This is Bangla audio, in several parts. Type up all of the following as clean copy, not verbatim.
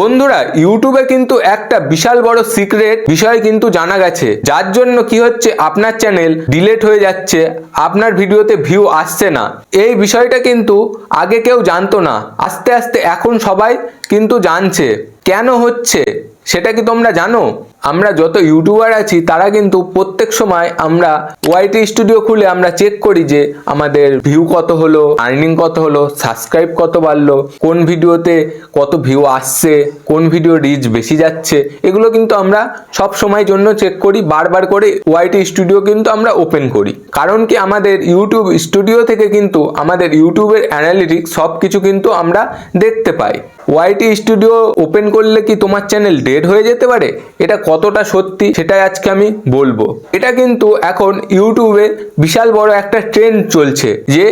বন্ধুরা, ইউটিউবে কিন্তু একটা বিশাল বড় সিক্রেট বিষয় কিন্তু জানা গেছে, যার জন্য কি হচ্ছে আপনার চ্যানেল ডিলিট হয়ে যাচ্ছে, আপনার ভিডিওতে ভিউ আসছে না। এই বিষয়টা কিন্তু আগে কেউ জানতো না, আস্তে আস্তে এখন সবাই কিন্তু জানছে। কেন হচ্ছে সেটা কি তোমরা জানো? আমরা যত ইউটিউবার আছি তারা কিন্তু প্রত্যেক সময় আমরা ওয়াইটি স্টুডিও খুলে আমরা চেক করি যে আমাদের ভিউ কত হলো, আর্নিং কত হলো, সাবস্ক্রাইব কত বাড়লো, কোন ভিডিওতে কত ভিউ আসছে, কোন ভিডিও রিচ বেশি যাচ্ছে, এগুলো কিন্তু আমরা সব সময় জন্য চেক করি। বারবার করে ওয়াইটি স্টুডিও কিন্তু আমরা ওপেন করি, কারণ কি আমাদের ইউটিউব স্টুডিও থেকে কিন্তু আমাদের ইউটিউবের অ্যানালিটিক্স সব কিছু কিন্তু আমরা দেখতে পাই। ওয়াইটি স্টুডিও ওপেন করলে কি তোমার চ্যানেল ডেড হয়ে যেতে পারে? এটা কতটা সত্যি সেটাই আজকে আমি বলবো। এটা কিন্তু এখন ইউটিউবে বিশাল বড় একটা ট্রেন্ড চলছে যে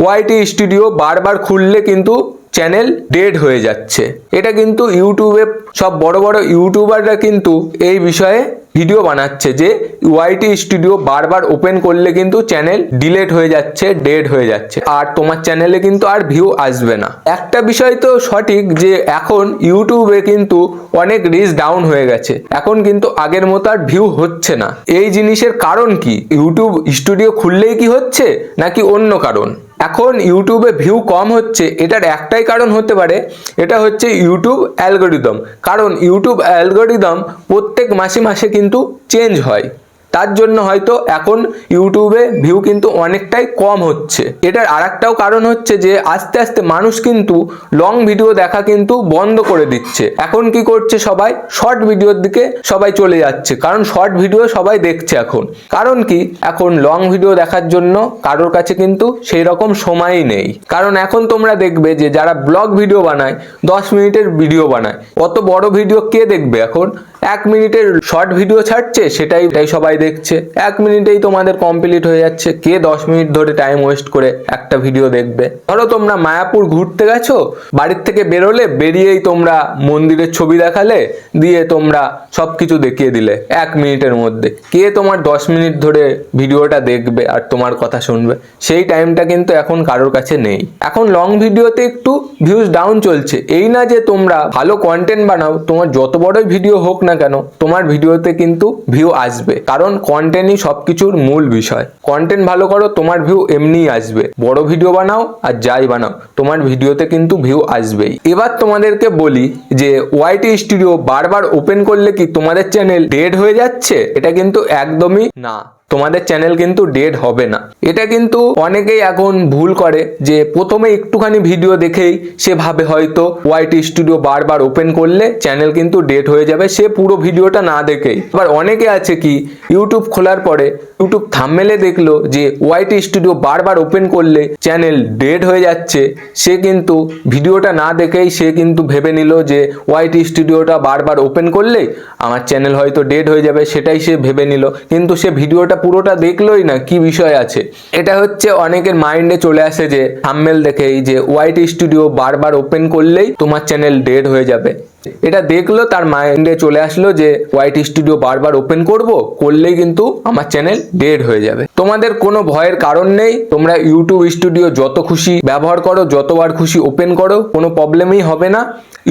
ওয়াইটি স্টুডিও বারবার খুললে কিন্তু চ্যানেল ডেড হয়ে যাচ্ছে। এটা কিন্তু ইউটিউবে সব বড় বড় ইউটিউবাররা কিন্তু এই বিষয়ে ভিডিও বানাচ্ছে যে ওয়াইটি স্টুডিও বারবার ওপেন করলে কিন্তু চ্যানেল ডিলিট হয়ে যাচ্ছে, ডেড হয়ে যাচ্ছে, আর তোমার চ্যানেলে কিন্তু আর ভিউ আসবে না। একটা বিষয় তো সঠিক যে এখন ইউটিউবে কিন্তু অনেক রিচ ডাউন হয়ে গেছে, এখন কিন্তু আগের মতো আর ভিউ হচ্ছে না। এই জিনিসের কারণ কি? ইউটিউব স্টুডিও খুললেই কি হচ্ছে নাকি অন্য কারণ? এখন ইউটিউবে ভিউ কম হচ্ছে, এটার একটাই কারণ হতে পারে, এটা হচ্ছে ইউটিউব অ্যালগরিদম। কারণ ইউটিউব অ্যালগরিদম প্রত্যেক মাসে মাসে কিন্তু চেঞ্জ হয়, তার জন্য হয়তো এখন ইউটিউবে ভিউ কিন্তু অনেকটাই কম হচ্ছে। এটার আরেকটাও কারণ হচ্ছে যে আস্তে আস্তে মানুষ কিন্তু লং ভিডিও দেখা কিন্তু বন্ধ করে দিচ্ছে। এখন কি করছে, সবাই শর্ট ভিডিওর দিকে সবাই চলে যাচ্ছে, কারণ শর্ট ভিডিও সবাই দেখছে এখন। কারণ কি, এখন লং ভিডিও দেখার জন্য কারোর কাছে কিন্তু সেই রকম সময়ই নেই। কারণ এখন তোমরা দেখবে যে যারা ব্লগ ভিডিও বানায়, 10 মিনিটের ভিডিও বানায়, অত বড় ভিডিও কে দেখবে? এখন 1 মিনিটের শর্ট ভিডিও ছাড়ছে, সেটাই সবাই দেখছে। 1 মিনিটেই তোমাদের কমপ্লিট হয়ে যাচ্ছে। কে 10 মিনিট ধরে টাইম ওয়েস্ট করে একটা ভিডিও দেখবে? ধরো তোমরা মায়াপুর ঘুরতে গেছো, বাড়ির থেকে বেরিয়েই তোমরা মন্দিরের ছবি দেখালে, দিয়ে তোমরা সবকিছু দেখিয়ে দিলে 1 মিনিটের মধ্যে। কে তোমার 10 মিনিট ধরে ভিডিওটা দেখবে আর তোমার কথা শুনবে? সেই টাইমটা কিন্তু এখন কারোর কাছে নেই। এখন লং ভিডিওতে একটু ভিউজ ডাউন চলছে, এই না যে তোমরা ভালো কন্টেন্ট বানাও, তোমার যত বড়ই ভিডিও হোক না কেন তোমার ভিডিওতে কিন্তু ভিউ আসবে, কারণ কন্টেন্টই সবকিছুর মূল বিষয়। কন্টেন্ট ভালো করো, তোমার ভিউ এমনিই আসবে। বড় ভিডিও বানাও আর যাই বানাও, তোমার ভিডিওতে কিন্তু ভিউ আসবেই। এবার তোমাদেরকে বলি যে ওয়াইটি স্টুডিও বারবার ওপেন করলে কি তোমাদের চ্যানেল ডেড হয়ে যাচ্ছে? এটা কিন্তু একদমই না, তোমাদের চ্যানেল কিন্তু ডেড হবে না। এটা কিন্তু অনেকেই এখন ভুল করে যে প্রথমে একটুখানি ভিডিও দেখেই সে ভাবে হয়তো ওয়াইটি স্টুডিও বারবার ওপেন করলে চ্যানেল কিন্তু ডেড হয়ে যাবে, সে পুরো ভিডিওটা না দেখেই। আবার অনেকে আছে কি ইউটিউব খোলার পরে ইউটিউব থাম্বনেলে দেখলো যে ওয়াইটি স্টুডিও বারবার ওপেন করলে চ্যানেল ডেড হয়ে যাচ্ছে, সে কিন্তু ভিডিওটা না দেখেই সে কিন্তু ভেবে নিল যে ওয়াইটি স্টুডিওটা বারবার ওপেন করলে আমার চ্যানেল হয়তো ডেড হয়ে যাবে, সেটাই সে ভেবে নিল, কিন্তু সে ভিডিওটা পুরোটা দেখলোই না কি বিষয় আছে। এটা হচ্ছে অনেকের মাইন্ডে চলে আসে যে থাম্বনেল দেখেই যে ওয়াইটি স্টুডিও বারবার ওপেন করলেই তোমার চ্যানেল ডেড হয়ে যাবে। এটা দেখলো, তার মাইন্ডে চলে আসলো যে ওয়াইটি স্টুডিও বারবার ওপেন করলেই কিন্তু আমার চ্যানেল ডেড হয়ে যাবে। তোমাদের কোনো ভয়ের কারণ নেই, তোমরা ইউটিউব স্টুডিও যত খুশি ব্যবহার করো, যতবার খুশি ওপেন করো, কোনো প্রবলেমই হবে না।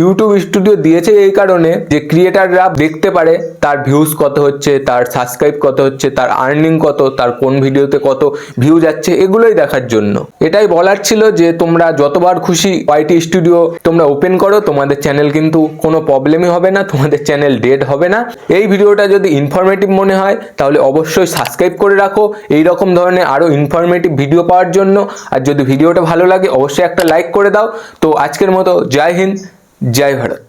ইউটিউব স্টুডিও দিয়েছে এই কারণে যে ক্রিয়েটাররা দেখতে পারে তার ভিউজ কত হচ্ছে, তার সাবস্ক্রাইব কত হচ্ছে, তার আর্নিং কত, তার কোন ভিডিওতে কত ভিউ যাচ্ছে, এগুলোই দেখার জন্য। এটাই বলার ছিল যে তোমরা যতবার খুশি ওয়াইটি স্টুডিও তোমরা ওপেন করো, তোমাদের চ্যানেল কিন্তু কোনো প্রবলেমই হবে না, তোমাদের চ্যানেল ডেড হবে না। এই ভিডিওটা যদি ইনফরমেটিভ মনে হয় তাহলে অবশ্যই সাবস্ক্রাইব করে রাখো এই রকম ধরনের আরো ইনফরমেটিভ ভিডিও পাওয়ার জন্য। আর যদি ভিডিওটা ভালো লাগে অবশ্যই একটা লাইক করে দাও। তো আজকের মতো জয় হিন্দ, জয় ভারত।